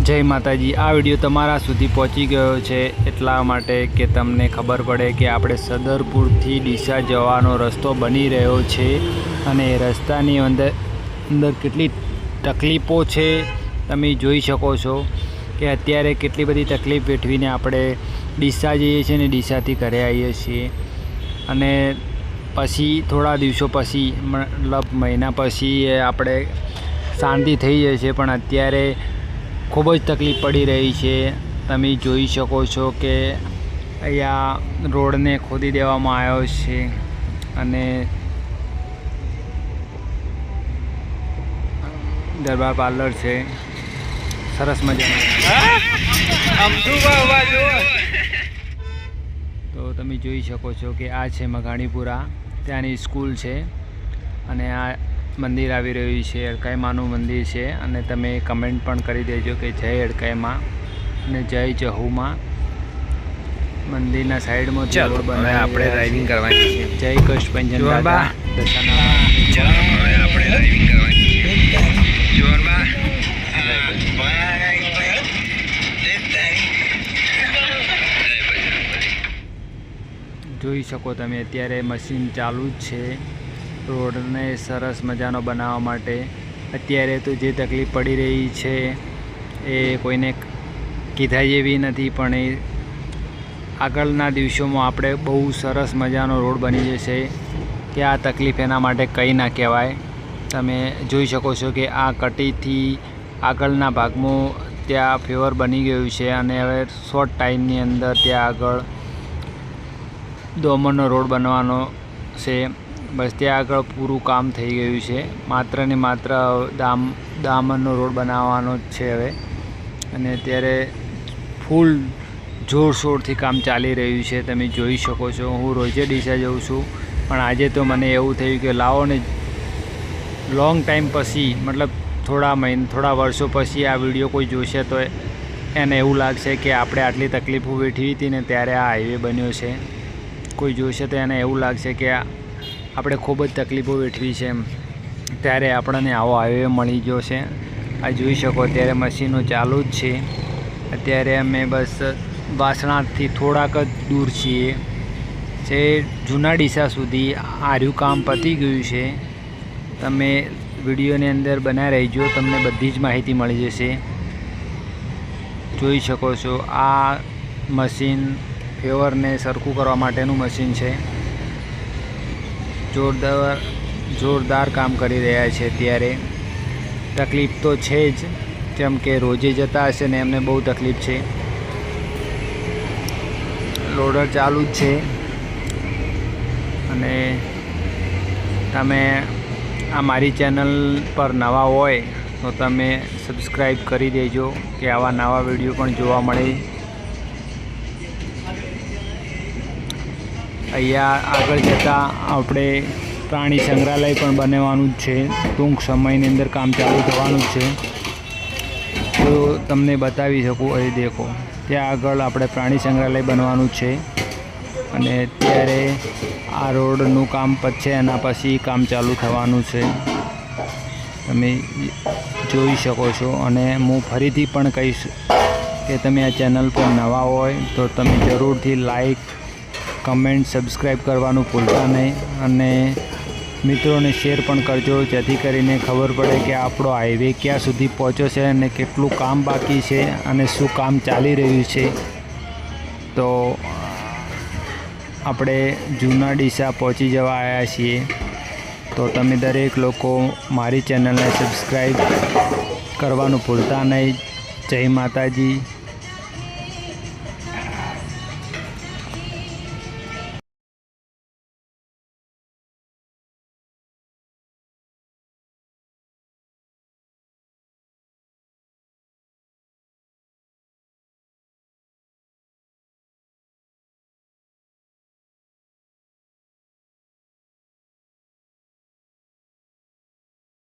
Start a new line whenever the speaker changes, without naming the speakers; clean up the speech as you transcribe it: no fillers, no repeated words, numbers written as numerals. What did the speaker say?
જય માતાજી। આ વિડીયો તમારા સુધી પહોંચી ગયો છે એટલા માટે કે તમને ખબર પડે કે આપણે સદરપુરથી ડીસા જવાનો રસ્તો બની રહ્યો છે અને રસ્તાની અંદર કેટલી તકલીફો છે તમે જોઈ શકો છો કે અત્યારે કેટલી બધી તકલીફ વેઠવીને આપણે ડીસા જઈએ છીએ અને ડીસાથી ઘરે આવીએ છીએ અને પછી થોડા દિવસો પછી મતલબ મહિના પછી આપણે શાંતિ થઈ જાય છે, પણ અત્યારે ખૂબ જ તકલીફ પડી રહી છે। તમે જોઈ શકો છો કે અહીંયા રોડને ખોદી દેવામાં આવ્યો છે અને દરબાર પાર્લર છે સરસ મજાનું। તો તમે જોઈ શકો છો કે આ છે મઘાણીપુરા, ત્યાંની સ્કૂલ છે અને આ મંદિર આવી રહ્યું છે, અડકાઈ માનું મંદિર છે અને તમે કમેન્ટ પણ કરી દેજો કે જય અડકાઈ માં અને જય જહુમાં। મંદિરના સાઈડમાં રોડ બનાવે આપણે ડ્રાઇવિંગ કરવાની છે। જય કષ્ટભંજન દાદા આપણે ડ્રાઇવિંગ કરવાની છે જોરમાં। જોઈ શકો તમે અત્યારે મશીન ચાલુ જ છે રોડને સરસ મજાનો બનાવવા માટે। અત્યારે તો જે તકલીફ પડી રહી છે એ કોઈને કીધા જેવી નથી, પણ એ આગળના દિવસોમાં આપણે બહુ સરસ મજાનો રોડ બની જશે કે આ તકલીફ એના માટે કંઈ ના કહેવાય। તમે જોઈ શકો છો કે આ કટીથી આગળના ભાગમાં ત્યાં ફેવર બની ગયું છે અને હવે શોર્ટ ટાઈમની અંદર ત્યાં આગળ દોમરનો રોડ બનવાનો છે। બસ ત્યાં આગળ પૂરું કામ થઈ ગયું છે, માત્ર ને માત્ર દામનનો રોડ બનાવવાનો જ છે હવે અને અત્યારે ફૂલ જોરશોરથી કામ ચાલી રહ્યું છે। તમે જોઈ શકો છો હું રોજે ડીસા જાઉં છું, પણ આજે તો મને એવું થયું કે લાવો ને લોંગ ટાઈમ પછી મતલબ થોડા વર્ષો પછી આ વિડીયો કોઈ જોશે તો એને એવું લાગશે કે આપણે આટલી તકલીફો વેઠવી હતી ને ત્યારે આ હાઈવે બન્યો છે। કોઈ જોશે તો એને એવું લાગશે કે આપણે ખૂબ જ તકલીફો વેઠવી છે ત્યારે આપણને આવો હાઈવે મળી ગયો છે। આ જોઈ શકો અત્યારે મશીનો ચાલુ જ છે। અત્યારે અમે બસ વાસણાથી થોડાક જ દૂર છીએ જે જૂના ડીસા સુધી આર્યું કામ પતી ગયું છે। તમે વિડીયોની અંદર બના રહેજો, તમને બધી જ માહિતી મળી જશે। જોઈ શકો છો આ મશીન ફેવરને સરખું કરવા માટેનું મશીન છે। જોરદાર કામ કરી રહ્યા છે। અત્યારે તકલીફ તો છે જ, જેમ કે રોજે જતા હશે ને એમને બહુ તકલીફ છે। લોડર ચાલુ જ છે અને તમે આ મારી ચેનલ પર નવા હોય તો તમે સબસ્ક્રાઈબ કરી દેજો કે આવા નવા વિડીયો પણ જોવા મળે। અહીંયા આગળ જતાં આપણે પ્રાણી સંગ્રહાલય પણ બનવાનું જ છે, ટૂંક સમયની અંદર કામ ચાલુ થવાનું જ છે। તો તમને બતાવી શકું, અહીં દેખો ત્યાં આગળ આપણે પ્રાણી સંગ્રહાલય બનવાનું જ છે અને અત્યારે આ રોડનું કામ પતશે એના પછી કામ ચાલુ થવાનું છે, તમે જોઈ શકો છો। અને હું ફરીથી પણ કહીશ કે તમે આ ચેનલ પર નવા હોય તો તમે જરૂરથી લાઈક કમેન્ટ સબસ્ક્રાઈબ કરવાનું ભૂલતા નહીં અને મિત્રોને શેર પણ કરજો, જેથી કરીને ખબર પડે કે આપણો હાઈવે ક્યાં સુધી પહોંચ્યો છે અને કેટલું કામ બાકી છે અને શું કામ ચાલી રહ્યું છે। તો આપણે જૂના ડીસા પહોંચી જવા આવ્યા છીએ, તો તમે દરેક લોકો મારી ચેનલને સબસ્ક્રાઈબ કરવાનું ભૂલતા નહીં। જય માતાજી।